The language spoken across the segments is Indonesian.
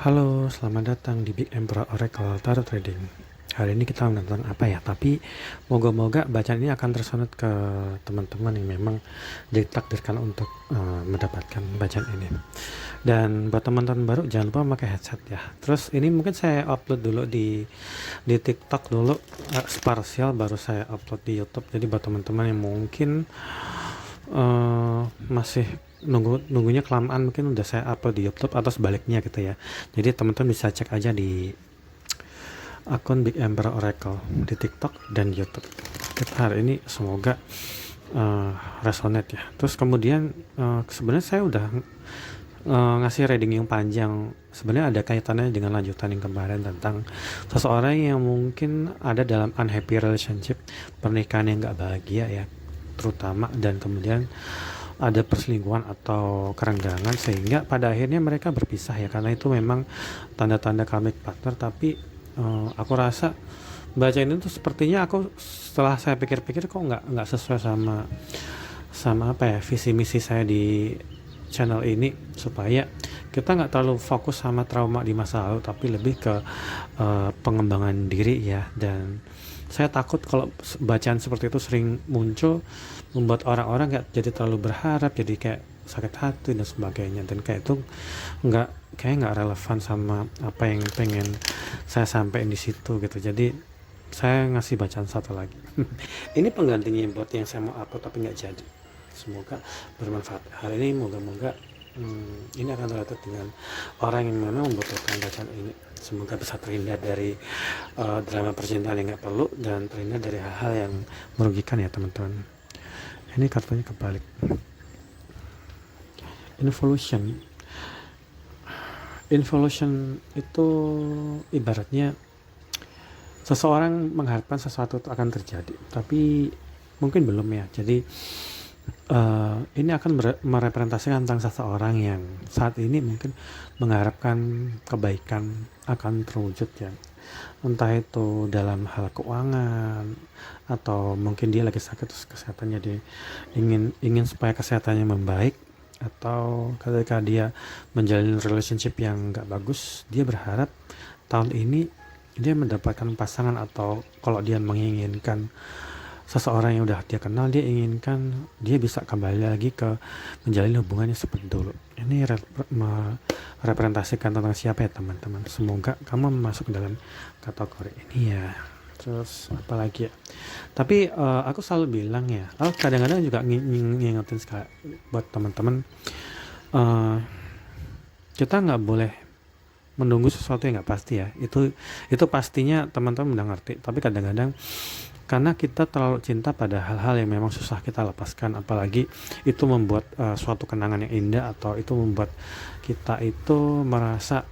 Halo, selamat datang di Big Emperor Oracle Tarot Trading. Hari ini kita menonton apa ya? Tapi moga-moga bacaan ini akan tersanut ke teman-teman yang memang ditakdirkan untuk mendapatkan bacaan ini. Dan buat teman-teman baru jangan lupa pakai headset ya. Terus ini mungkin saya upload dulu di TikTok dulu, parsial baru saya upload di YouTube. Jadi buat teman-teman yang mungkin masih nunggunya kelamaan, mungkin udah saya upload di YouTube atau sebaliknya gitu ya. Jadi teman-teman bisa cek aja di akun Big Emperor Oracle di TikTok dan YouTube. Kita hari ini semoga resonate ya. Terus kemudian sebenarnya saya udah ngasih reading yang panjang. Sebenarnya ada kaitannya dengan lanjutan yang kemarin tentang seseorang yang mungkin ada dalam unhappy relationship, pernikahan yang gak bahagia ya terutama, dan kemudian ada perselingkuhan atau kerenggangan sehingga pada akhirnya mereka berpisah ya, karena itu memang tanda-tanda karmic partner. Tapi aku rasa baca ini tuh sepertinya, aku setelah saya pikir-pikir kok nggak sesuai sama apa ya, visi misi saya di channel ini, supaya kita nggak terlalu fokus sama trauma di masa lalu tapi lebih ke pengembangan diri ya. Dan saya takut kalau bacaan seperti itu sering muncul membuat orang-orang nggak jadi terlalu berharap, jadi kayak sakit hati dan sebagainya, dan kayak itu nggak relevan sama apa yang pengen saya sampaikan di situ gitu. Jadi saya ngasih bacaan satu lagi. Ini penggantinya buat yang saya mau upload tapi nggak jadi. Semoga bermanfaat hari ini. Moga-moga ini akan related dengan orang yang memang membutuhkan bacaan ini. Semoga bisa terhindar dari drama percintaan yang nggak perlu, dan terhindar dari hal-hal yang merugikan ya teman-teman. Ini kartunya kebalik. Involution itu ibaratnya seseorang mengharapkan sesuatu itu akan terjadi tapi mungkin belum ya. Jadi ini akan merepresentasikan tentang seseorang yang saat ini mungkin mengharapkan kebaikan akan terwujud ya, entah itu dalam hal keuangan atau mungkin dia lagi sakit terus kesehatannya, dia ingin supaya kesehatannya membaik, atau ketika dia menjalin relationship yang gak bagus, dia berharap tahun ini dia mendapatkan pasangan, atau kalau dia menginginkan seseorang yang udah dia kenal, dia inginkan dia bisa kembali lagi ke menjalin hubungannya seperti dulu. Ini merepresentasikan tentang siapa ya teman-teman. Semoga kamu masuk dalam kategori ini ya. Terus apa lagi ya, tapi aku selalu bilang ya, kadang-kadang juga ngingetin sekali buat teman-teman, kita nggak boleh menunggu sesuatu yang nggak pasti ya. Itu pastinya teman-teman udah ngerti, tapi kadang-kadang karena kita terlalu cinta pada hal-hal yang memang susah kita lepaskan, apalagi itu membuat suatu kenangan yang indah, atau itu membuat kita itu merasa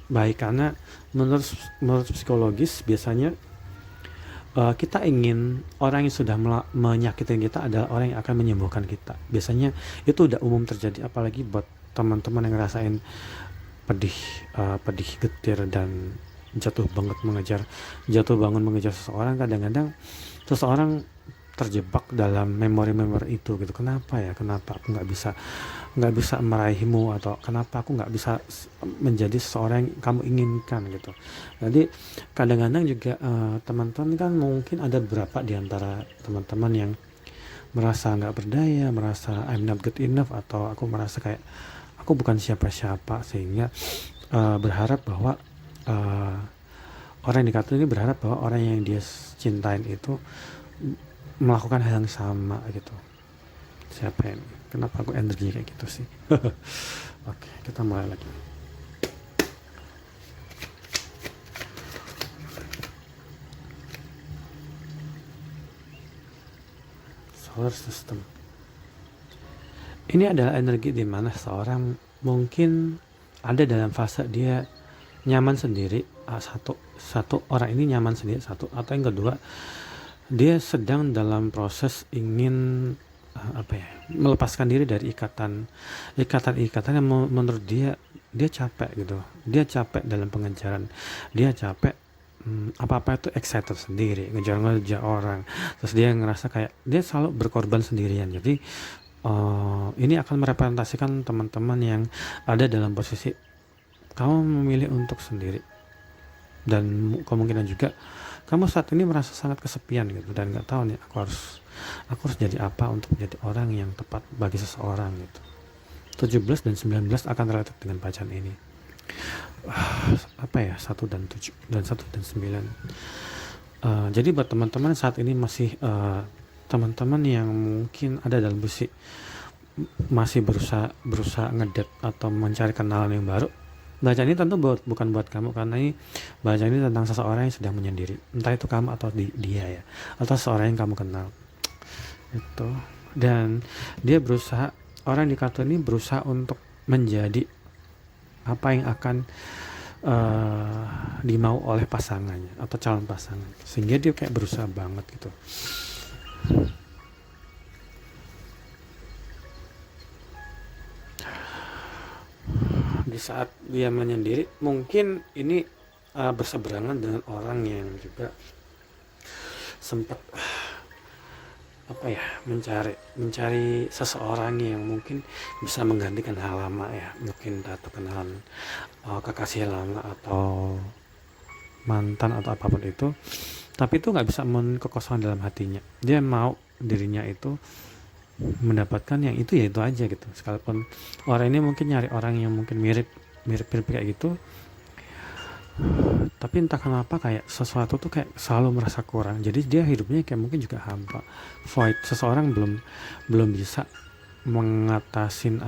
baik. Karena menurut psikologis biasanya kita ingin orang yang sudah menyakitin kita adalah orang yang akan menyembuhkan kita. Biasanya itu udah umum terjadi, apalagi buat teman-teman yang ngerasain pedih getir dan jatuh bangun mengejar seseorang. Kadang-kadang seseorang terjebak dalam memori-memori itu gitu. Kenapa aku nggak bisa meraihmu, atau kenapa aku nggak bisa menjadi seseorang yang kamu inginkan gitu. Jadi kadang-kadang juga teman-teman kan, mungkin ada beberapa di antara teman-teman yang merasa nggak berdaya, merasa I'm not good enough, atau aku merasa kayak aku bukan siapa-siapa, sehingga berharap bahwa orang yang di kartu ini berharap bahwa orang yang dia cintain itu melakukan hal yang sama gitu. Siapa ini? Kenapa aku energi kayak gitu sih? Oke, kita mulai lagi. Solar system. Ini adalah energi di mana seorang mungkin ada dalam fase dia nyaman sendiri. Satu orang ini nyaman sendiri, atau yang kedua, dia sedang dalam proses ingin melepaskan diri dari ikatan yang menurut dia capek gitu. Dia capek dalam pengejaran, dia capek apa-apa itu excited sendiri, ngejar orang, terus dia ngerasa kayak dia selalu berkorban sendirian. Jadi ini akan merepresentasikan teman-teman yang ada dalam posisi kamu memilih untuk sendiri, dan kemungkinan juga kamu saat ini merasa sangat kesepian gitu, dan nggak tahu nih aku harus jadi apa untuk menjadi orang yang tepat bagi seseorang gitu. 17 dan 19 akan related dengan bacaan ini. Apa ya, 1 dan 7 dan 1 dan 9. Jadi buat teman-teman saat ini masih teman-teman yang mungkin ada dalam posisi masih berusaha ngedate atau mencari kenalan yang baru, bacaan ini tentu bukan buat kamu, karena ini bacaan ini tentang seseorang yang sedang menyendiri, entah itu kamu atau dia ya, atau seseorang yang kamu kenal itu. Dan dia berusaha, orang di kartu ini berusaha untuk menjadi apa yang akan dimau oleh pasangannya atau calon pasangan, sehingga dia kayak berusaha banget gitu. Di saat dia menyendiri, mungkin ini berseberangan dengan orang yang juga sempat mencari seseorang yang mungkin bisa menggantikan hal lama ya, mungkin atau kenalan kekasih lama atau mantan atau apapun itu, tapi itu nggak bisa kekosongan dalam hatinya. Dia mau dirinya itu mendapatkan yang itu ya itu aja gitu, sekalipun orang ini mungkin nyari orang yang mungkin mirip kayak gitu, tapi entah kenapa kayak sesuatu tuh kayak selalu merasa kurang, jadi dia hidupnya kayak mungkin juga hampa, void. Seseorang belum bisa mengatasin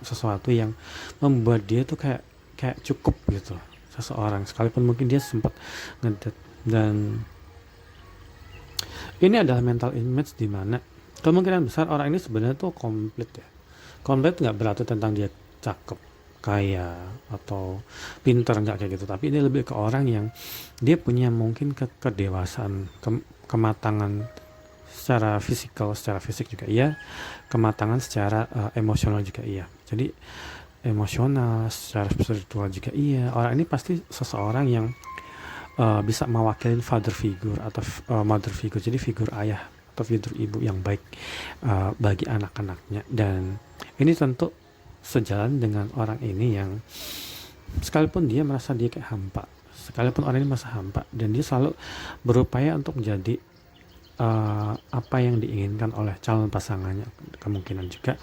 sesuatu yang membuat dia tuh kayak cukup gitu. Seseorang sekalipun mungkin dia sempat ngedate, dan ini adalah mental image di mana kemungkinan besar orang ini sebenarnya tuh komplit ya. Komplit nggak berarti tentang dia cakep, kaya, atau pinter, nggak kayak gitu, tapi ini lebih ke orang yang dia punya mungkin kedewasaan, kematangan secara fisik juga iya, kematangan secara emosional juga iya. Jadi emosional, secara spiritual juga iya. Orang ini pasti seseorang yang bisa mewakili father figure atau mother figure, jadi figur ayah atau figur ibu yang baik bagi anak-anaknya. Dan ini tentu sejalan dengan orang ini yang sekalipun dia merasa dia kayak hampa, sekalipun orang ini merasa hampa, dan dia selalu berupaya untuk menjadi apa yang diinginkan oleh calon pasangannya. Kemungkinan juga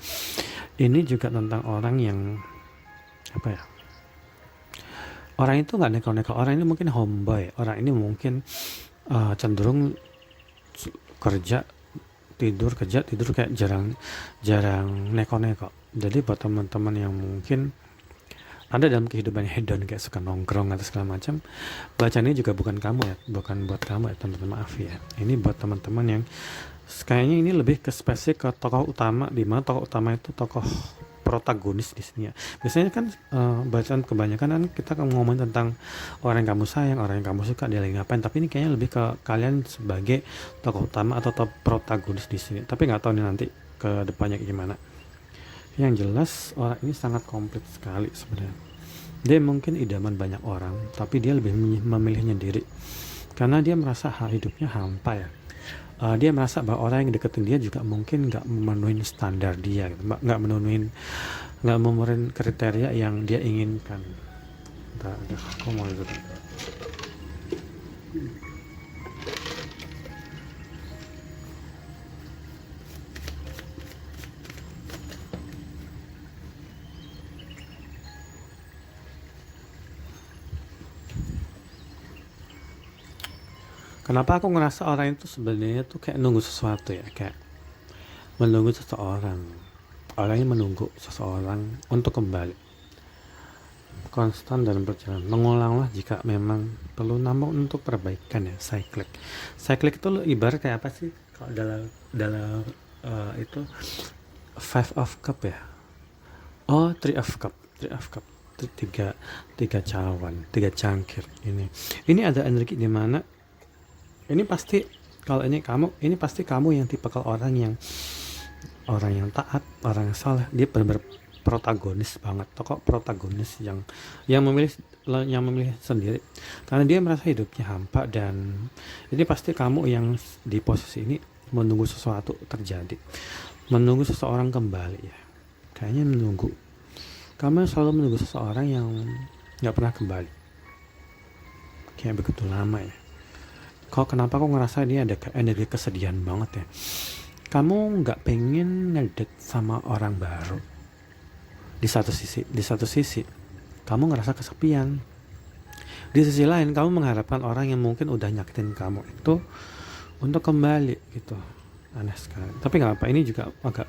ini juga tentang orang yang orang itu nggak neko-neko, orang ini mungkin homeboy, orang ini mungkin cenderung kerja tidur kayak jarang neko-neko. Jadi buat teman-teman yang mungkin ada dalam kehidupan hedon kayak suka nongkrong atau segala macam, bacaan ini juga bukan buat kamu ya teman-teman, maaf ya. Ini buat teman-teman yang kayaknya ini lebih ke spesifik ke tokoh utama, di mana tokoh utama itu tokoh protagonis di sini ya. Biasanya kan bacaan kebanyakan kan kita ngomongin tentang orang yang kamu sayang, orang yang kamu suka, dia lagi ngapain, tapi ini kayaknya lebih ke kalian sebagai tokoh utama atau protagonis di sini. Tapi nggak tahu nih nanti ke depannya gimana. Yang jelas orang ini sangat komplit sekali sebenarnya. Dia mungkin idaman banyak orang, tapi dia lebih memilihnya diri karena dia merasa hidupnya hampa ya. Dia merasa bahwa orang yang deketin dia juga mungkin nggak memenuhi standar dia gitu. nggak memenuhi kriteria yang dia inginkan. Aku mau itu. Kenapa aku ngerasa orang itu sebenarnya tuh kayak nunggu sesuatu ya, kayak menunggu seseorang. Orangnya menunggu seseorang untuk kembali. Konstan dalam perjalanan, mengulanglah jika memang perlu, namun untuk perbaikan ya. Cyclic itu ibarat kayak apa sih? Kalau dalam itu Five of Cup ya. Oh, Three of Cup. Tiga cawan, tiga cangkir ini. Ini ada energi di mana ini pasti pasti kamu yang tipikal orang yang taat, orang yang saleh. Dia benar-benar protagonis banget, tokoh protagonis yang memilih sendiri karena dia merasa hidupnya hampa. Dan ini pasti kamu yang di posisi ini menunggu sesuatu terjadi, menunggu seseorang kembali ya. Kayaknya kamu selalu menunggu seseorang yang nggak pernah kembali, kayak begitu lama ya. Kenapa kok ngerasa dia ada energi kesedihan banget ya? Kamu nggak pengen ngedate sama orang baru. Di satu sisi kamu ngerasa kesepian. Di sisi lain kamu mengharapkan orang yang mungkin udah nyakitin kamu itu untuk kembali gitu. Aneh sekali. Tapi nggak apa, ini juga agak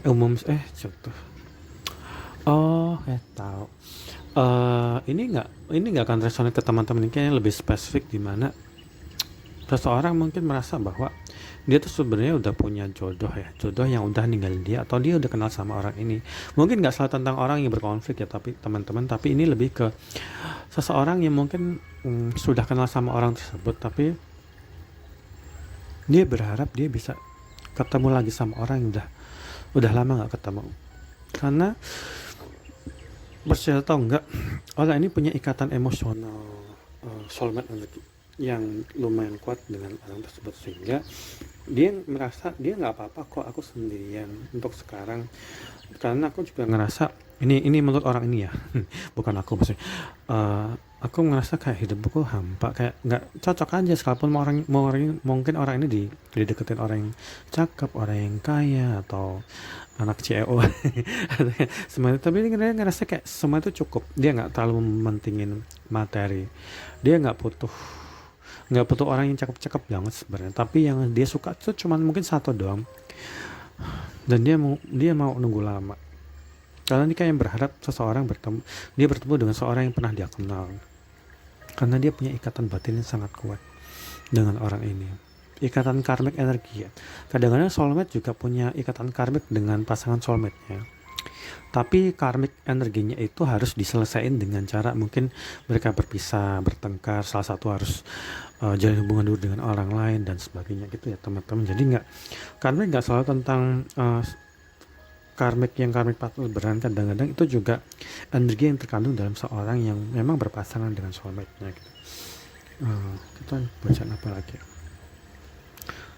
umum. Contoh. Oh, tahu. Ini nggak akan resonate ke teman-teman, ini kayaknya lebih spesifik, di mana seseorang mungkin merasa bahwa dia tuh sebenarnya udah punya jodoh yang udah ninggalin dia, atau dia udah kenal sama orang ini. Mungkin nggak salah tentang orang yang berkonflik ya, tapi teman-teman, tapi ini lebih ke seseorang yang mungkin sudah kenal sama orang tersebut, tapi dia berharap dia bisa ketemu lagi sama orang yang udah lama nggak ketemu. Karena percaya atau enggak, orang ini punya ikatan emosional, soulmate energi yang lumayan kuat dengan orang tersebut, sehingga dia merasa dia nggak apa-apa kok aku sendirian untuk sekarang. Karena aku juga ngerasa ini menurut orang ini ya, bukan aku maksudnya. Aku ngerasa kayak hidupku hampa, kayak nggak cocok aja, sekalipun mungkin orang ini dideketin orang yang cakep, orang yang kaya, atau anak CEO. Semua itu, tapi dia ngerasa kayak semua itu cukup. Dia nggak terlalu mementingin materi. Dia nggak butuh orang yang cakep-cakep banget sebenarnya, tapi yang dia suka tuh cuman mungkin satu doang, dan dia mau nunggu lama, karena dia kayak berharap dia bertemu dengan seorang yang pernah dia kenal, karena dia punya ikatan batin yang sangat kuat dengan orang ini, ikatan karmik energi ya. Kadang-kadang soulmate juga punya ikatan karmik dengan pasangan soulmate-nya, tapi karmik energinya itu harus diselesaikan dengan cara mungkin mereka berpisah, bertengkar, salah satu harus jalin hubungan dulu dengan orang lain dan sebagainya gitu ya teman-teman. Jadi karmik nggak selalu tentang karmik patut beran. Kadang-kadang itu juga energi yang terkandung dalam seorang yang memang berpasangan dengan soulmate-nya gitu. Kita baca apa lagi?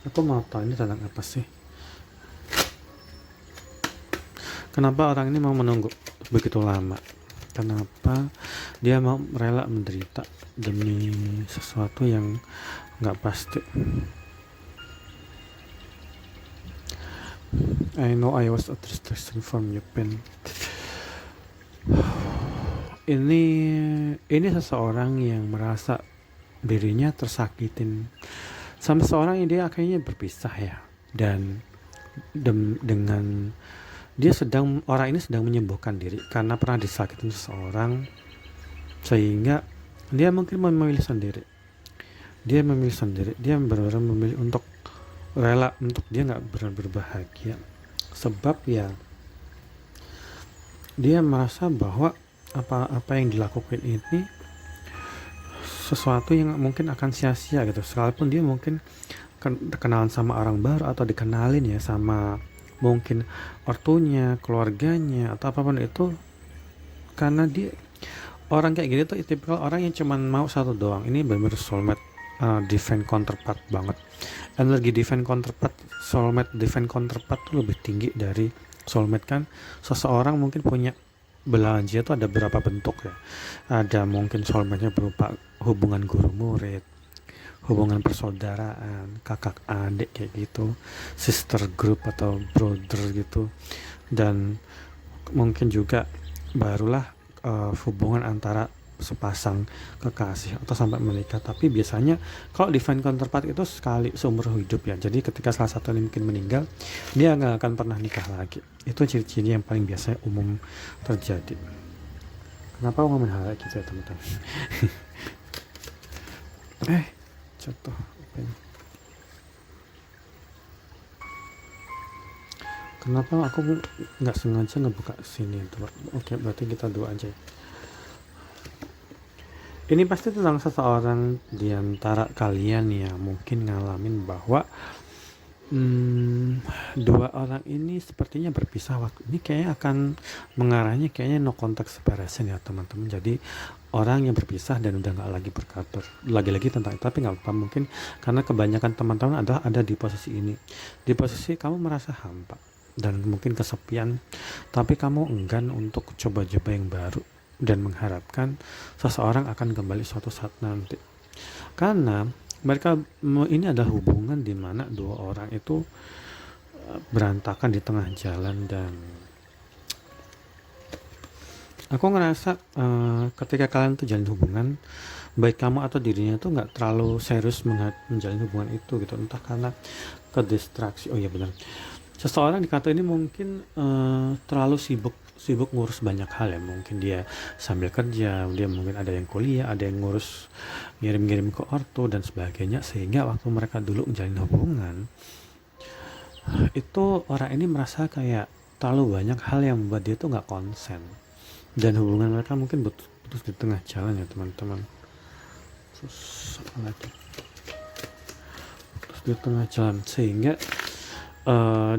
Aku mau tahu ini tentang apa sih? Kenapa orang ini mau menunggu begitu lama? Kenapa dia mau rela menderita demi sesuatu yang nggak pasti? I know I was a distraction from your pain. Ini seseorang yang merasa dirinya tersakitin sama seorang yang dia akhirnya berpisah ya, dan dengan orang ini sedang menyembuhkan diri karena pernah disakitin seseorang, sehingga dia mungkin memilih sendiri. Dia benar-benar memilih untuk rela, untuk dia nggak benar berbahagia, sebab ya dia merasa bahwa apa yang dilakukan ini sesuatu yang mungkin akan sia-sia gitu, sekalipun dia mungkin kenalan sama orang baru, atau dikenalin ya sama mungkin ortunya, keluarganya, atau apapun itu. Karena dia orang kayak gini tuh tipikal orang yang cuman mau satu doang. Ini benar-benar soulmate, divine counterpart banget. Energi divine counterpart, soulmate divine counterpart tuh lebih tinggi dari soulmate. Kan seseorang mungkin punya belahan jiwa tuh ada berapa bentuk ya. Ada mungkin soulmate-nya berupa hubungan guru murid, hubungan persaudaraan, kakak adik kayak gitu, sister group atau brother gitu, dan mungkin juga barulah hubungan antara sepasang kekasih atau sampai menikah. Tapi biasanya kalau divine counterpart itu sekali seumur hidup ya, jadi ketika salah satu ini mungkin meninggal, dia nggak akan pernah nikah lagi. Itu ciri-ciri yang paling biasa umum terjadi. Kenapa ngomongin hal gitu ya teman-teman? Contoh apa ini? Kenapa aku nggak sengaja ngebuka sini tuh? Oke, berarti kita dua aja. Ini pasti tentang seseorang di antara kalian ya, mungkin ngalamin bahwa dua orang ini sepertinya berpisah waktu. Ini kayaknya akan mengarahnya kayaknya no contact separation ya teman-teman. Jadi orang yang berpisah dan udah nggak lagi berkabar lagi-lagi tentang itu. Tapi nggak apa, mungkin karena kebanyakan teman-teman ada di posisi ini, di posisi kamu merasa hampa dan mungkin kesepian, tapi kamu enggan untuk coba-coba yang baru. dan mengharapkan seseorang akan kembali suatu saat nanti. Karena mereka ini adalah hubungan di mana dua orang itu berantakan di tengah jalan, dan aku ngerasa ketika kalian tuh jalin hubungan, baik kamu atau dirinya tuh nggak terlalu serius menjalin hubungan itu gitu, entah karena ke distraksi. Oh iya benar, seseorang di kantor ini mungkin terlalu sibuk ngurus banyak hal ya. Mungkin dia sambil kerja, dia mungkin ada yang kuliah, ada yang ngurus ngirim-ngirim ke ortu dan sebagainya, sehingga waktu mereka dulu menjalin hubungan itu orang ini merasa kayak terlalu banyak hal yang membuat dia tuh nggak konsen, dan hubungan mereka mungkin putus di tengah jalan ya teman-teman. Terus apa lagi, putus di tengah jalan, sehingga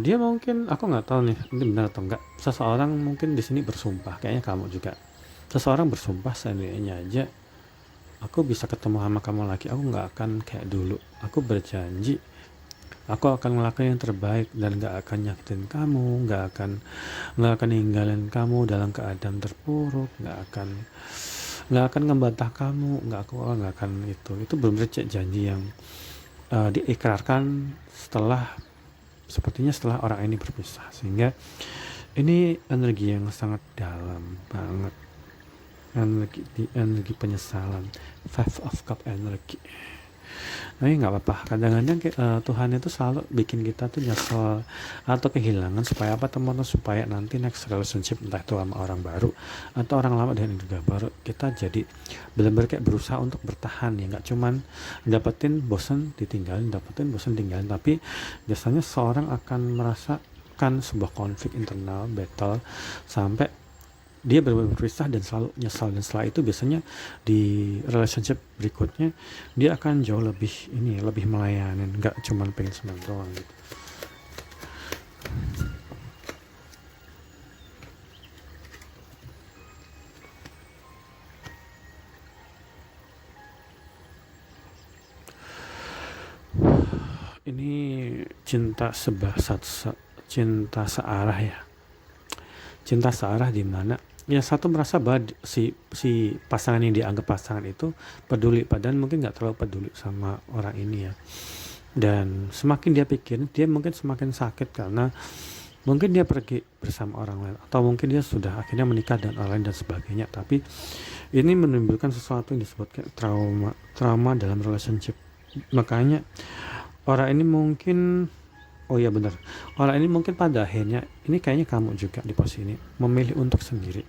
dia mungkin, aku nggak tahu nih ini benar atau enggak, seseorang mungkin di sini bersumpah, kayaknya kamu juga, seseorang bersumpah seandainya aja aku bisa ketemu sama kamu lagi, aku nggak akan kayak dulu, aku berjanji aku akan ngelakuin yang terbaik dan nggak akan nyakitin kamu, nggak akan ninggalin kamu dalam keadaan terpuruk, nggak akan ngebantah kamu, nggak akan itu benar-benar janji yang diikrarkan sepertinya setelah orang ini berpisah, sehingga ini energi yang sangat dalam banget, energi penyesalan, Five of Cup energi. Tapi nggak apa-apa, kadang-kadang Tuhan itu selalu bikin kita tuh nyesel atau kehilangan, supaya apa teman-teman, supaya nanti next relationship, entah itu sama orang baru atau orang lama dengan juga baru, kita jadi benar-benar kayak berusaha untuk bertahan ya, nggak cuman dapetin bosan ditinggalin, tapi biasanya seorang akan merasakan sebuah konflik internal, battle, sampai dia benar-benar berpisah dan selalu nyesal, dan setelah itu biasanya di relationship berikutnya dia akan jauh lebih melayani, nggak cuma pengen senang doang gitu. Ini cinta cinta searah ya, cinta searah di mana ya satu merasa bahwa si pasangan yang dianggap pasangan itu peduli, padahal mungkin nggak terlalu peduli sama orang ini ya. Dan semakin dia pikir, dia mungkin semakin sakit, karena mungkin dia pergi bersama orang lain, atau mungkin dia sudah akhirnya menikah dan orang lain dan sebagainya. Tapi ini menimbulkan sesuatu yang disebut kayak trauma dalam relationship. Makanya orang ini mungkin, oh iya benar, orang ini mungkin pada akhirnya, ini kayaknya kamu juga di posisi ini, memilih untuk sendiri,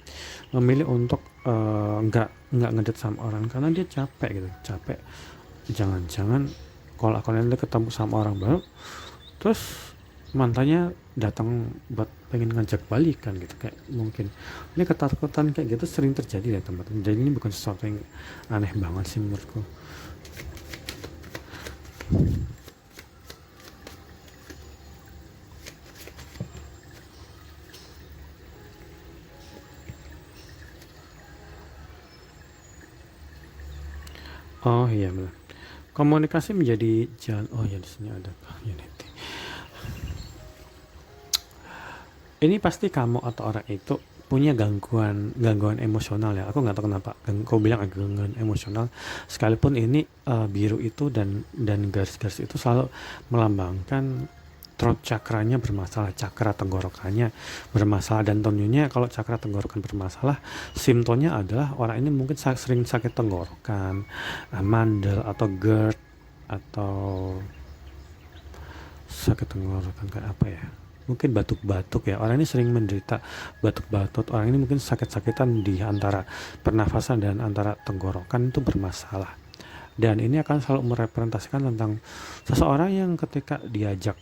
memilih untuk nggak ngedate sama orang, karena dia capek. Jangan-jangan kalau aku nanti ketemu sama orang baru, terus mantannya datang buat pengen ngajak balikan gitu, kayak mungkin ini ketakutan kayak gitu sering terjadi ya teman-teman. Jadi ini bukan sesuatu yang aneh banget sih menurutku. Oh iya benar. Komunikasi menjadi jalan. Oh ya, di sini ada unity. Ini pasti kamu atau orang itu punya gangguan emosional ya. Aku nggak tahu kenapa kau bilang gangguan emosional, sekalipun ini biru itu dan garis-garis itu selalu melambangkan throat cakranya bermasalah, cakra tenggorokannya bermasalah. Dan tentunya kalau cakra tenggorokan bermasalah, simptomnya adalah orang ini mungkin sering sakit tenggorokan, mandel atau GERD, atau sakit tenggorokan kayak apa ya, mungkin batuk-batuk ya. Orang ini sering menderita batuk-batuk, orang ini mungkin sakit-sakitan di antara pernafasan dan antara tenggorokan itu bermasalah. Dan ini akan selalu merepresentasikan tentang seseorang yang ketika diajak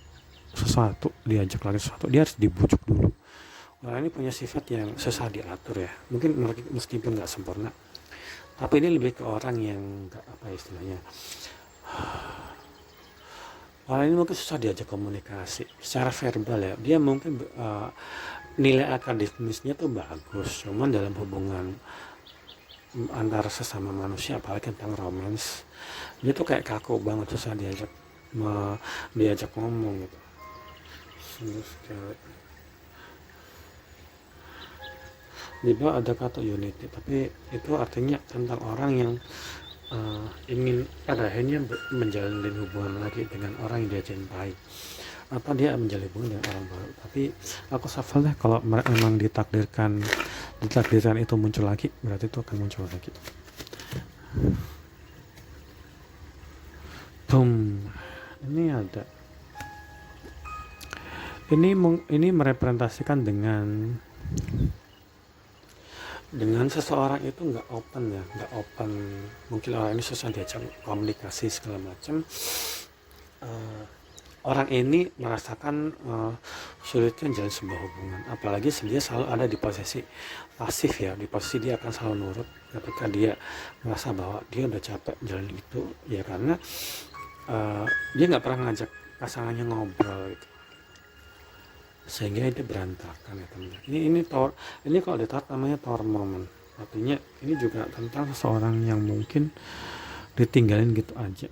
lagi sesuatu, dia harus dibujuk dulu. Orang ini punya sifat yang susah diatur ya, mungkin meskipun nggak sempurna, tapi ini lebih ke orang yang nggak apa istilahnya, orang ini mungkin susah diajak komunikasi secara verbal ya. Dia mungkin nilai akademisnya tuh bagus, cuman dalam hubungan antara sesama manusia, apalagi tentang romance, dia tuh kayak kaku banget, susah diajak ngomong gitu. Di bawah ada kata unity, tapi itu artinya tentang orang yang ingin pada akhirnya menjalin hubungan lagi dengan orang yang dia cintai, atau dia menjalin hubungan dengan orang baru. Tapi aku safal deh, kalau memang ditakdirkan itu muncul lagi, berarti itu akan muncul lagi. Boom. Ini ada, ini merepresentasikan dengan seseorang itu nggak open ya, nggak open. Mungkin orang ini susah diajak komunikasi segala macam. Orang ini merasakan sulitnya jalan sebuah hubungan, apalagi dia selalu ada di posisi pasif ya, di posisi dia akan selalu nurut ketika dia merasa bahwa dia udah capek jalan itu ya, karena dia nggak pernah ngajak pasangannya ngobrol gitu, sehingga itu berantakan ya teman. Ini kalau ditaruh namanya tower moment, artinya ini juga tentang seseorang yang mungkin ditinggalin gitu aja.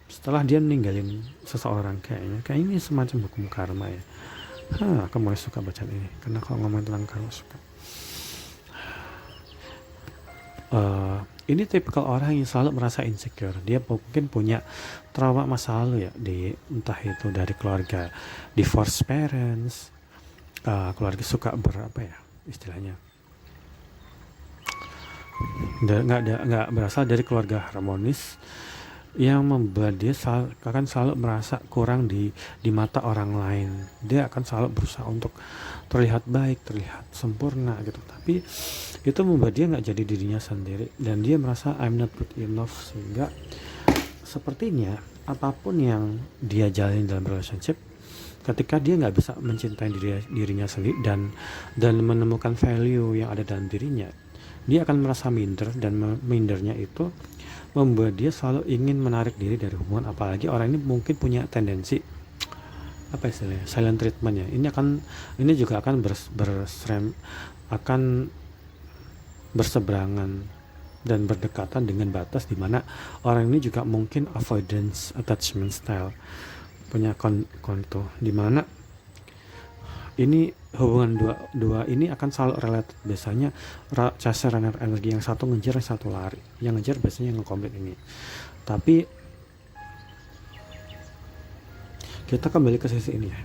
Setelah dia meninggalin seseorang, kayak ini semacam hukum karma ya. Aku mulai suka baca ini karena kalau ngomong tentang karma suka. Ini tipikal orang yang selalu merasa insecure. Dia mungkin punya trauma masa lalu ya, entah itu dari keluarga, divorce parents, keluarga suka berapa ya istilahnya, nggak berasal dari keluarga harmonis, yang membuat dia akan selalu merasa kurang di mata orang lain. Dia akan selalu berusaha untuk terlihat baik, terlihat sempurna gitu, tapi itu membuat dia nggak jadi dirinya sendiri, dan dia merasa I'm not good enough, sehingga sepertinya apapun yang dia jalani dalam relationship, ketika dia nggak bisa mencintai dirinya sendiri dan menemukan value yang ada dalam dirinya, dia akan merasa minder, dan mindernya itu membuat dia selalu ingin menarik diri dari hubungan. Apalagi orang ini mungkin punya tendensi apa istilahnya, silent treatment ya. Ini juga akan berseberangan dan berdekatan dengan batas di mana orang ini juga mungkin avoidance attachment style, punya konto di mana ini hubungan dua ini akan selalu related. Biasanya chaser runner energi, yang satu ngejar, yang satu lari. Yang ngejar biasanya yang nge-complete ini. Tapi kita kembali ke sisi ini ya.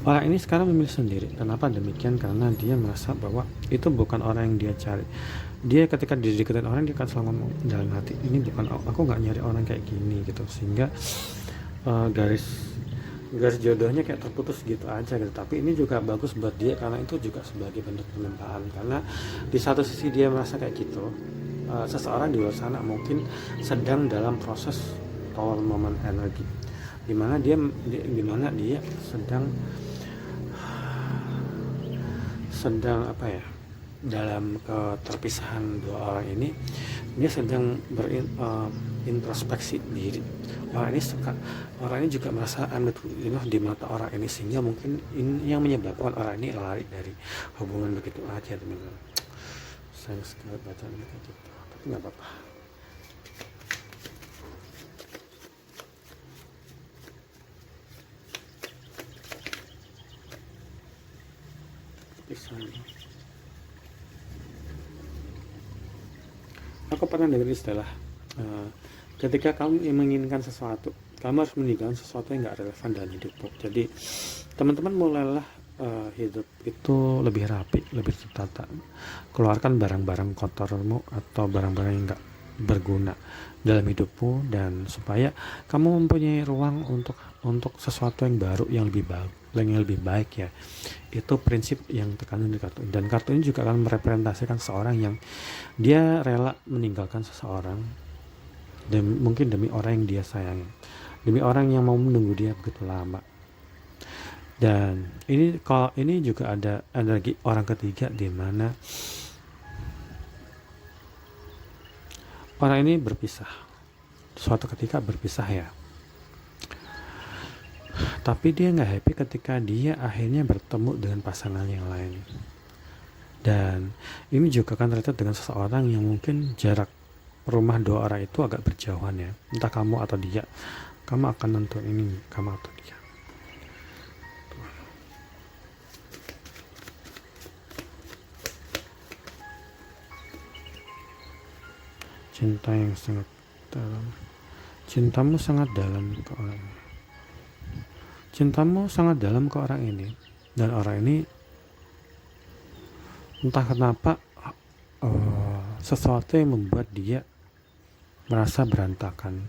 Orang ini sekarang memilih sendiri. Kenapa demikian? Karena dia merasa bahwa itu bukan orang yang dia cari. Dia ketika dideketin orang, dia akan selalu ngomong dalam hati, ini bukan aku, nggak nyari orang kayak gini gitu. Sehingga garis jodohnya kayak terputus gitu aja gitu. Tapi ini juga bagus buat dia, karena itu juga sebagai bentuk penempaan. Karena di satu sisi dia merasa kayak gitu, seseorang di luar sana mungkin sedang dalam proses tower moment energi, dimana dia sedang apa ya, dalam keterpisahan dua orang ini, dia sedang introspeksi diri. Orang ini juga merasa aneh di mata orang ini, sehingga mungkin ini yang menyebabkan orang ini lari dari hubungan begitu aja teman-teman. Sayang sekali bacaan kayak gitu, tapi nggak apa-apa. Aku pernah dengar istilah, ketika kamu menginginkan sesuatu, kamu harus meninggalkan sesuatu yang nggak relevan dalam hidupmu. Jadi teman-teman mulailah hidup itu lebih rapi, lebih tertata. Keluarkan barang-barang kotormu atau barang-barang yang nggak berguna dalam hidupmu, dan supaya kamu mempunyai ruang untuk sesuatu yang baru, yang lebih baik ya. Itu prinsip yang terkandung di kartu. Dan kartu ini juga akan merepresentasikan seorang yang dia rela meninggalkan seseorang, mungkin demi orang yang dia sayangi, demi orang yang mau menunggu dia begitu lama. Dan ini juga ada energi orang ketiga, di mana orang ini berpisah, suatu ketika berpisah ya. Tapi dia nggak happy ketika dia akhirnya bertemu dengan pasangan yang lain. Dan ini juga akan terlihat dengan seseorang yang mungkin jarak rumah dua orang itu agak berjauhan ya. Entah kamu atau dia, kamu akan nentuin ini, kamu atau dia. cinta yang sangat dalam. Cintamu sangat dalam ke orang ini. Cintamu sangat dalam ke orang ini, dan orang ini entah kenapa sesuatu yang membuat dia merasa berantakan.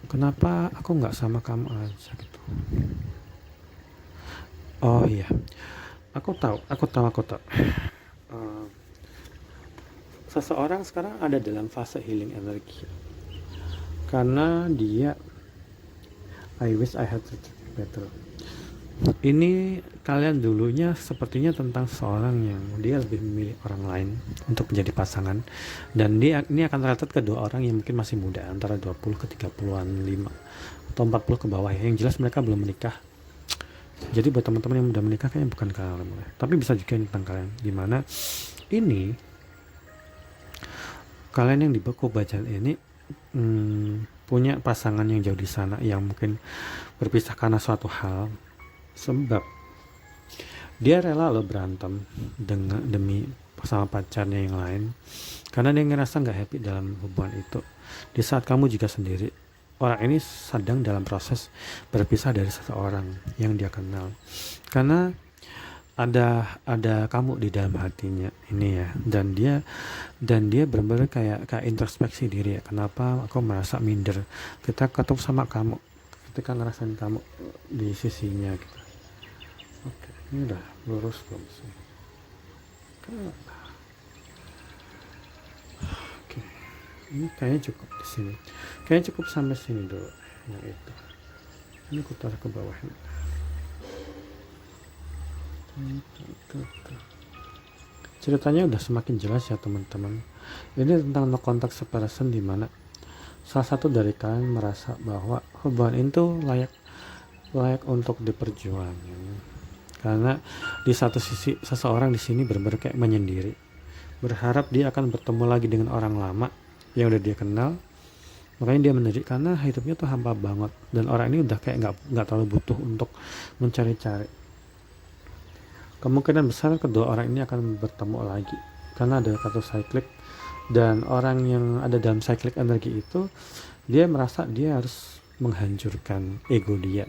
Kenapa aku nggak sama kamu aja gitu? Oh iya, aku tahu. Seseorang sekarang ada dalam fase healing energi karena dia I wish I had it better. Ini kalian dulunya sepertinya tentang seorang yang dia lebih memilih orang lain untuk menjadi pasangan, dan ini akan related ke dua orang yang mungkin masih muda, antara 20 ke 30-an 5 atau 40 ke bawah ya. Yang jelas mereka belum menikah. Jadi buat teman-teman yang udah menikah kayaknya bukan kalian, tapi bisa juga tentang kalian, dimana ini kalian yang di buku bacaan ini punya pasangan yang jauh di sana, yang mungkin berpisah karena suatu hal, sebab dia rela lo berantem demi sama pacarnya yang lain karena dia ngerasa nggak happy dalam hubungan itu. Di saat kamu juga sendiri, orang ini sedang dalam proses berpisah dari seseorang yang dia kenal, karena ada kamu di dalam hatinya ini ya, dan dia benar-benar kayak introspeksi diri ya. Kenapa aku merasa minder kita ketemu sama kamu, ketika ngerasain kamu di sisinya gitu. Oke, ini udah lurus belum sih? Oke, ini kayaknya cukup di sini. Kayaknya cukup sampai sini dulu. Yang itu. Ini aku taruh ke bawah ini. Ceritanya udah semakin jelas ya teman-teman. Ini tentang no contact separation, di mana salah satu dari kalian merasa bahwa hubungan itu layak untuk diperjuangkan, karena di satu sisi seseorang di sini benar-benar kayak menyendiri, berharap dia akan bertemu lagi dengan orang lama yang udah dia kenal. Makanya dia menyendiri karena hidupnya tuh hampa banget, dan orang ini udah kayak nggak terlalu butuh untuk mencari-cari. Kemungkinan besar kedua orang ini akan bertemu lagi karena ada kata cyclic, dan orang yang ada dalam cyclic energi itu dia merasa dia harus menghancurkan ego dia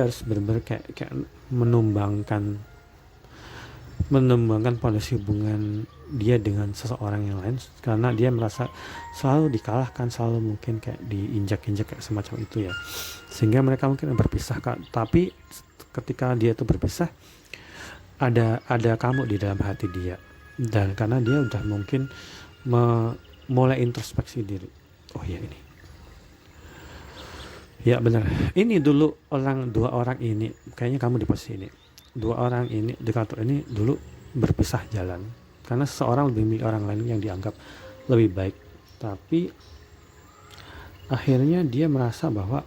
harus benar-benar kayak menumbangkan pondasi hubungan dia dengan seseorang yang lain, karena dia merasa selalu dikalahkan, selalu mungkin kayak diinjak-injak kayak semacam itu ya, sehingga mereka mungkin berpisah. Tapi ketika dia itu berpisah, ada kamu di dalam hati dia, dan karena dia udah mungkin mulai introspeksi diri. Oh ya, ini ya benar, ini dulu dua orang ini kayaknya kamu di posisi ini. Dua orang ini di kantor ini dulu berpisah jalan karena seseorang lebih memilih orang lain yang dianggap lebih baik, tapi akhirnya dia merasa bahwa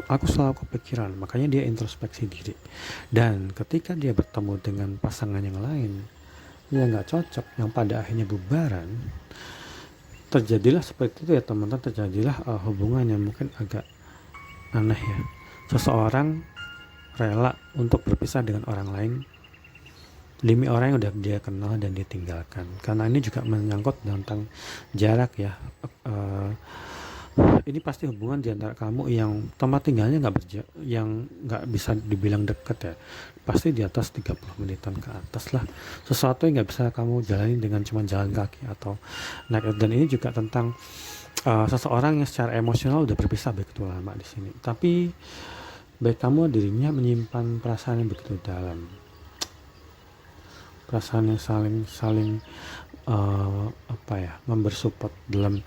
aku selalu kepikiran, makanya dia introspeksi diri. Dan ketika dia bertemu dengan pasangan yang lain yang nggak cocok, yang pada akhirnya bubaran, terjadilah seperti itu ya teman-teman. Terjadilah hubungan yang mungkin agak aneh ya. Seseorang rela untuk berpisah dengan orang lain demi orang yang udah dia kenal dan dia tinggalkan, karena ini juga menyangkut tentang jarak ya. Ini pasti hubungan di antara kamu yang tempat tinggalnya yang nggak bisa dibilang dekat ya, pasti di atas 30 menitan ke atas lah. Sesuatu yang nggak bisa kamu jalani dengan cuma jalan kaki atau naik. Dan ini juga tentang seseorang yang secara emosional udah berpisah begitu lama di sini, tapi baik kamu dirinya menyimpan perasaan yang begitu dalam, perasaan yang saling memberi support dalam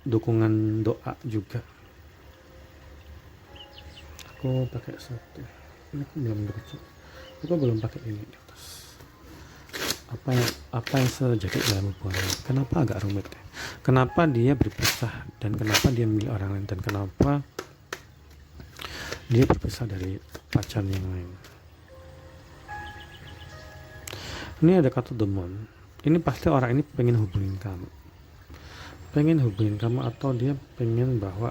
dukungan doa juga. Aku pakai satu, ini aku belum pakai ini di atas. Apa yang terjadi dalam hubungan ini? Kenapa agak rumit ya? Kenapa dia berpisah, dan kenapa dia memilih orang lain, dan kenapa dia berpisah dari pacar yang lain? Ini ada kata demon. Ini pasti orang ini pengen hubungin kamu, atau dia pengen bahwa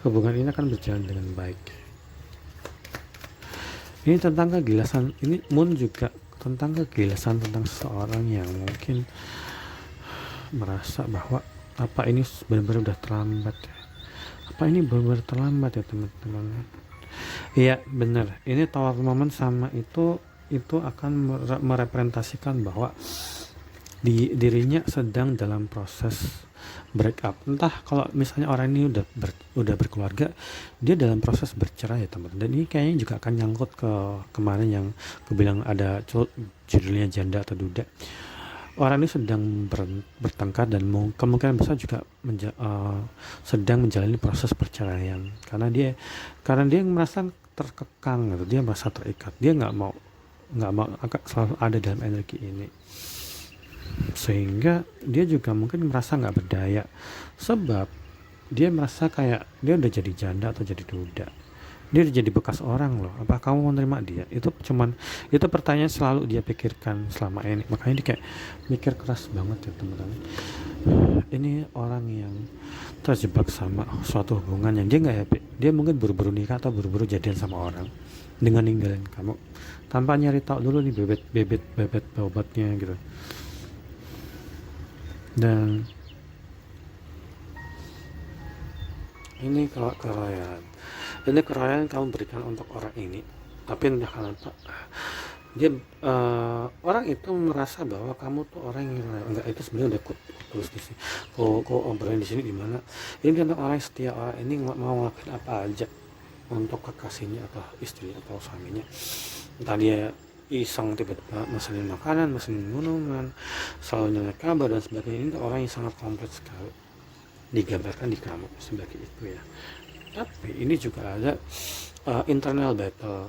hubungan ini akan berjalan dengan baik. Ini tentang kegilasan. Ini Moon juga tentang kegilasan, tentang seseorang yang mungkin merasa bahwa apa ini benar-benar udah terlambat ya, apa ini benar-benar terlambat ya teman-teman. Iya benar, ini tower moment sama itu akan merepresentasikan bahwa dirinya sedang dalam proses break up. Entah kalau misalnya orang ini udah berkeluarga, dia dalam proses bercerai ya teman. Dan ini kayaknya juga akan nyangkut ke kemarin yang aku bilang ada judulnya janda atau duda. Orang ini sedang bertengkar dan kemungkinan besar juga sedang menjalani proses perceraian karena dia merasa terkekang, gitu. Dia merasa terikat, dia nggak mau agak selalu ada dalam energi ini, sehingga dia juga mungkin merasa nggak berdaya sebab dia merasa kayak dia udah jadi janda atau jadi duda, dia udah jadi bekas orang loh. Apa kamu mau menerima dia? Itu pertanyaan selalu dia pikirkan selama ini. Makanya dia kayak mikir keras banget ya teman-teman. Ini orang yang terjebak sama suatu hubungan yang dia nggak happy. Dia mungkin buru-buru nikah atau buru-buru jadian sama orang dengan ninggalin kamu tanpa nyari tahu dulu nih bebet obatnya gitu. Dan ini kalau keroyokan kamu berikan untuk orang ini, tapi entah kenapa dia orang itu merasa bahwa kamu tuh orang yang enggak, itu sebenarnya udah tulis di sini. Kok obrolin di sini di mana? Ini kan orang yang setia, orang ini mau ngelakuin apa aja untuk kekasihnya atau istri atau suaminya. Entah dia iseng tiba-tiba mesenin makanan, mesenin minuman, selalu nanya kabar dan sebagainya. Ini orang yang sangat kompleks sekali digambarkan di kamu sebagai itu ya. Tapi ini juga ada internal battle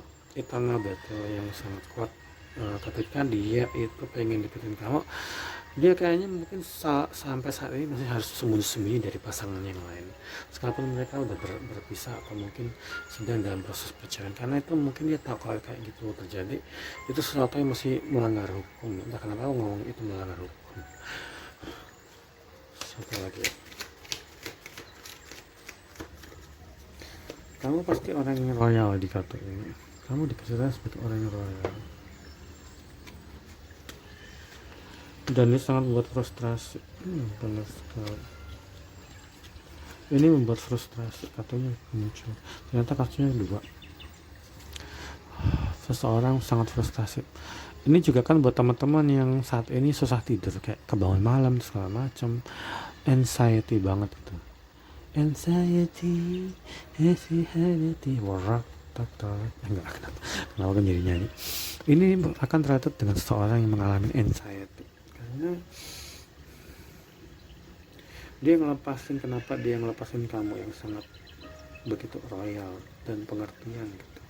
yang sangat kuat ketika dia itu pengen deketin kamu. Dia kayaknya mungkin sampai saat ini masih harus sembunyi-sembunyi dari pasangan yang lain, sekalipun mereka udah berpisah atau mungkin sedang dalam proses perceraian, karena itu mungkin dia tahu kalau kayak gitu terjadi itu sesuatu yang masih melanggar hukum. Entah kenapa aku ngomong itu melanggar hukum. Satu lagi, kamu pasti orang yang royal di kartu ini. Kamu dipercaya sebagai orang yang royal. Dan ini sangat membuat frustrasi. Benar sekali. Ini membuat frustrasi, katanya muncul. Ternyata kartunya 2. Seseorang sangat frustasi. Ini juga kan buat teman-teman yang saat ini susah tidur, kayak kebangun malam segala macam, anxiety banget itu. Anxiety, warak, enggak kenapa kan jadi nyanyi. Ini akan terlihat dengan seseorang yang mengalami anxiety karena kenapa dia ngelepasin kamu yang sangat begitu royal dan pengertian gitu.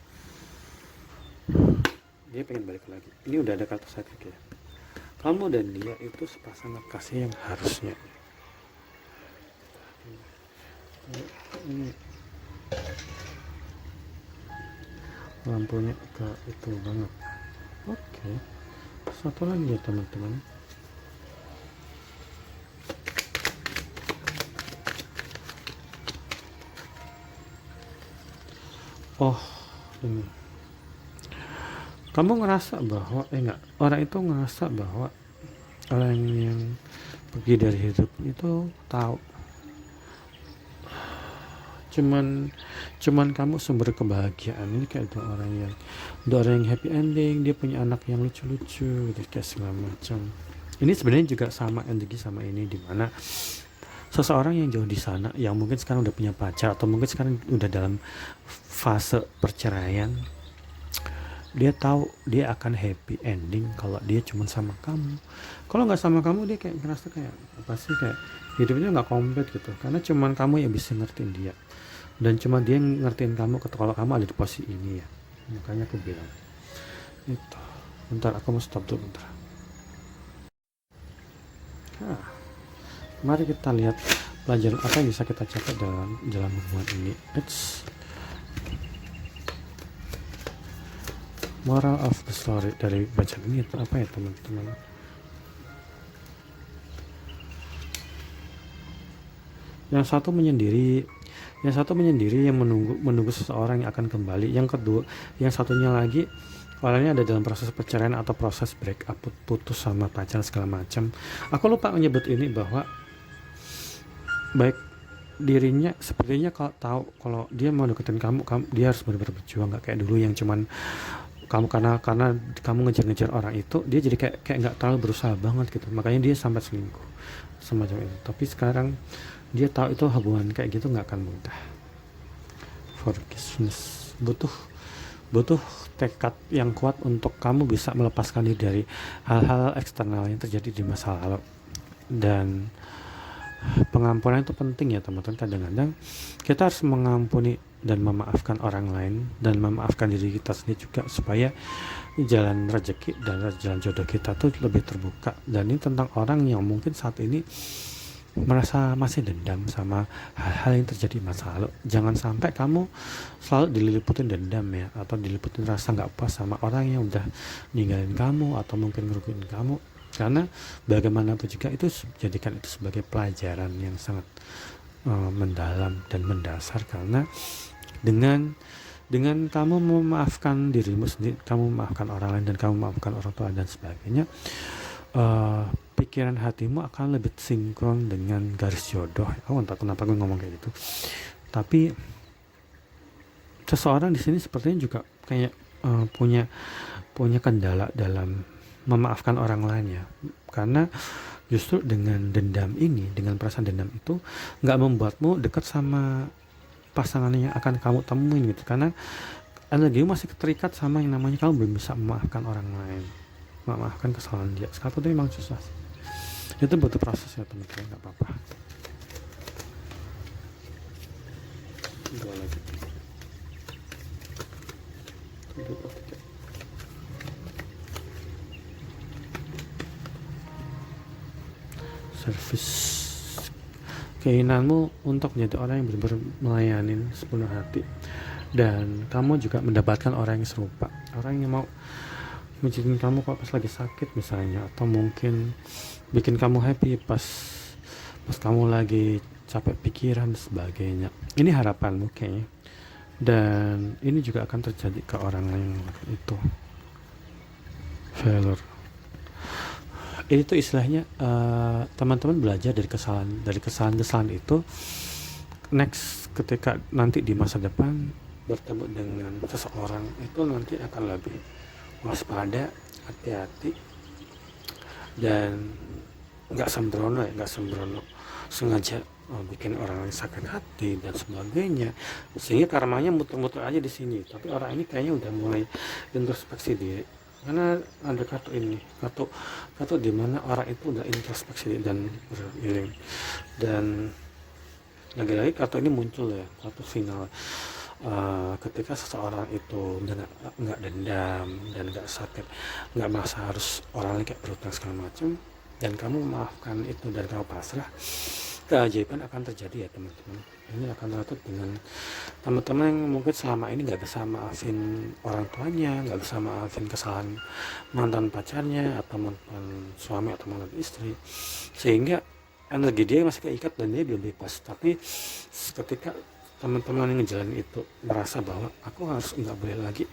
Dia pengen balik lagi. Ini udah ada kata sidekick ya. Kamu dan dia itu sepasang kekasih yang harusnya. Ini lampunya ke itu banget. Oke. Satu lagi ya teman-teman. Oh, ini. Kamu ngerasa bahwa orang itu ngerasa bahwa orang yang pergi dari hidup itu tahu cuman kamu sumber kebahagiaan. Ini kayak orang yang happy ending, dia punya anak yang lucu-lucu gitu, kayak segala macam. Ini sebenarnya juga sama energi sama ini, dimana seseorang yang jauh di sana yang mungkin sekarang udah punya pacar atau mungkin sekarang udah dalam fase perceraian, dia tahu dia akan happy ending kalau dia cuma sama kamu. Kalau nggak sama kamu, dia kayak ngerasa kayak apa sih, kayak hidupnya nggak komplit gitu, karena cuman kamu yang bisa ngertiin dia dan cuma dia ngertiin kamu kalau kamu ada di posisi ini ya. Makanya aku bilang itu. Bentar, aku mau stop dulu bentar. Mari kita lihat pelajaran apa yang bisa kita capai dalam hubungan ini. Moral of the story dari bacaan ini itu apa ya teman-teman? Yang satu menyendiri yang menunggu seseorang yang akan kembali. Yang kedua, yang satunya lagi orangnya ada dalam proses perceraian atau proses break up, putus sama pacar segala macam. Aku lupa menyebut ini bahwa baik dirinya sepertinya kalau tahu kalau dia mau deketin kamu, dia harus benar-benar berjuang, nggak kayak dulu yang cuman kamu karena kamu ngejar-ngejar orang itu, dia jadi kayak nggak terlalu berusaha banget gitu, makanya dia sampai selingkuh semacam itu. Tapi sekarang dia tahu itu hubungan kayak gitu nggak akan mudah. Forgiveness butuh tekad yang kuat untuk kamu bisa melepaskan diri dari hal-hal eksternal yang terjadi di masa lalu. Dan pengampunan itu penting ya teman-teman. Kadang-kadang kita harus mengampuni dan memaafkan orang lain dan memaafkan diri kita sendiri juga, supaya jalan rezeki dan jalan jodoh kita tuh lebih terbuka. Dan ini tentang orang yang mungkin saat ini merasa masih dendam sama hal-hal yang terjadi di masa lalu. Jangan sampai kamu selalu diliputin dendam ya, atau diliputin rasa nggak puas sama orang yang udah ninggalin kamu atau mungkin ngerugiin kamu. Karena bagaimanapun juga itu jadikan itu sebagai pelajaran yang sangat mendalam dan mendasar. Karena dengan kamu memaafkan dirimu sendiri, kamu memaafkan orang lain dan kamu memaafkan orang tua dan sebagainya, pikiran hatimu akan lebih sinkron dengan garis jodoh. Aku entah kenapa gue ngomong kayak gitu, tapi seseorang di sini sepertinya juga kayak punya kendala dalam memaafkan orang lain ya, karena justru dengan dendam ini, dengan perasaan dendam itu nggak membuatmu dekat sama pasangan yang akan kamu temuin gitu, karena energimu masih terikat sama yang namanya kamu belum bisa memaafkan orang lain, memaafkan kesalahan dia. Sekarang itu memang susah sih. Itu butuh proses ya teman-teman, nggak apa-apa. Dua lagi. Service, keinginanmu untuk menjadi orang yang benar-benar melayani sepenuh hati, dan kamu juga mendapatkan orang yang serupa, orang yang mau mencintai kamu pas lagi sakit misalnya, atau mungkin bikin kamu happy pas kamu lagi capek pikiran dan sebagainya. Ini harapanmu kayaknya, dan ini juga akan terjadi ke orang lain itu. Failure ini tuh istilahnya teman-teman belajar dari kesalahan itu. Next, ketika nanti di masa depan bertemu dengan seseorang itu nanti akan lebih waspada, hati-hati, dan nggak sembrono sengaja bikin orang lain sakit hati dan sebagainya, sehingga karmanya muter-muter aja di sini. Tapi orang ini kayaknya udah mulai introspeksi diri, karena ada kartu di mana orang itu udah introspeksi dan berhealing. Dan lagi-lagi kartu ini muncul ya, kartu final. Ketika seseorang itu nggak dendam dan nggak sakit, nggak merasa harus orang lain kayak berutang segala macam, dan kamu memaafkan itu dan kamu pasrah, keajaiban akan terjadi ya teman-teman. Ini akan tertutup dengan teman-teman yang mungkin selama ini nggak bisa maafin orang tuanya, nggak bisa maafin kesalahan mantan pacarnya atau mantan suami atau mantan istri, sehingga energi dia masih keikat dan dia belum bebas. Tapi ketika teman-teman yang ngejalanin itu merasa bahwa aku harus nggak boleh lagi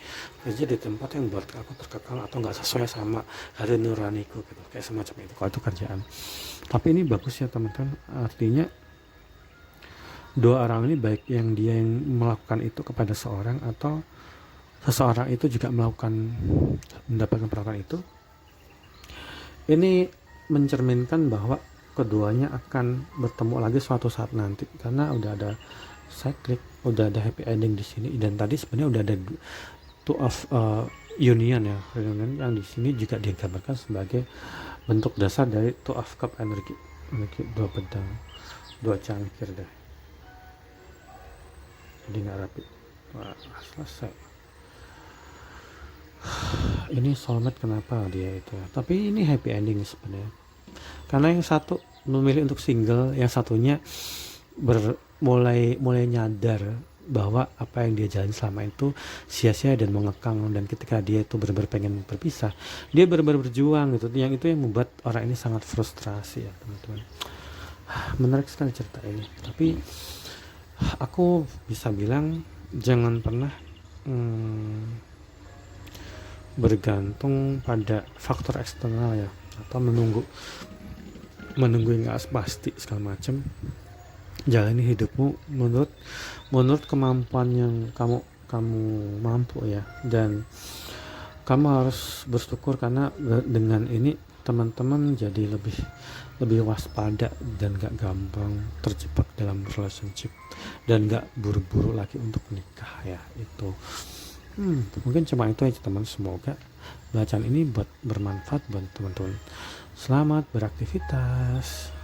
kerja di tempat yang buat aku terkekang atau nggak sesuai sama hati nuraniku gitu, kayak semacam itu kalau itu kerjaan. Tapi ini bagus ya teman-teman, artinya dua orang ini, baik yang dia yang melakukan itu kepada seorang atau seseorang itu juga mendapatkan perlakuan itu, ini mencerminkan bahwa keduanya akan bertemu lagi suatu saat nanti, karena udah ada cyclic, udah ada happy ending di sini. Dan tadi sebenarnya udah ada two of union ya, reunion, yang di sini juga digambarkan sebagai bentuk dasar dari two of cup energi dua pedang, dua cangkir deh. Jadi nggak rapi. Wah, selesai. Ini soulmate kenapa dia itu ya? Tapi ini happy ending sebenarnya, karena yang satu memilih untuk single, yang satunya mulai nyadar bahwa apa yang dia jalani selama itu sia-sia dan mengekang. Dan ketika dia itu benar-benar pengen berpisah, dia benar-benar berjuang gitu. Yang itu yang membuat orang ini sangat frustrasi ya teman-teman. Menarik sekali cerita ini. Tapi aku bisa bilang jangan pernah bergantung pada faktor eksternal ya, atau menunggu yang nggak pasti segala macam. Jalani hidupmu menurut kemampuan yang kamu mampu ya, dan kamu harus bersyukur karena dengan ini teman-teman jadi lebih waspada dan gak gampang terjebak dalam relationship dan gak buru-buru lagi untuk nikah ya. Itu mungkin cuma itu aja teman, semoga bacaan ini bermanfaat buat teman-teman. Selamat beraktivitas.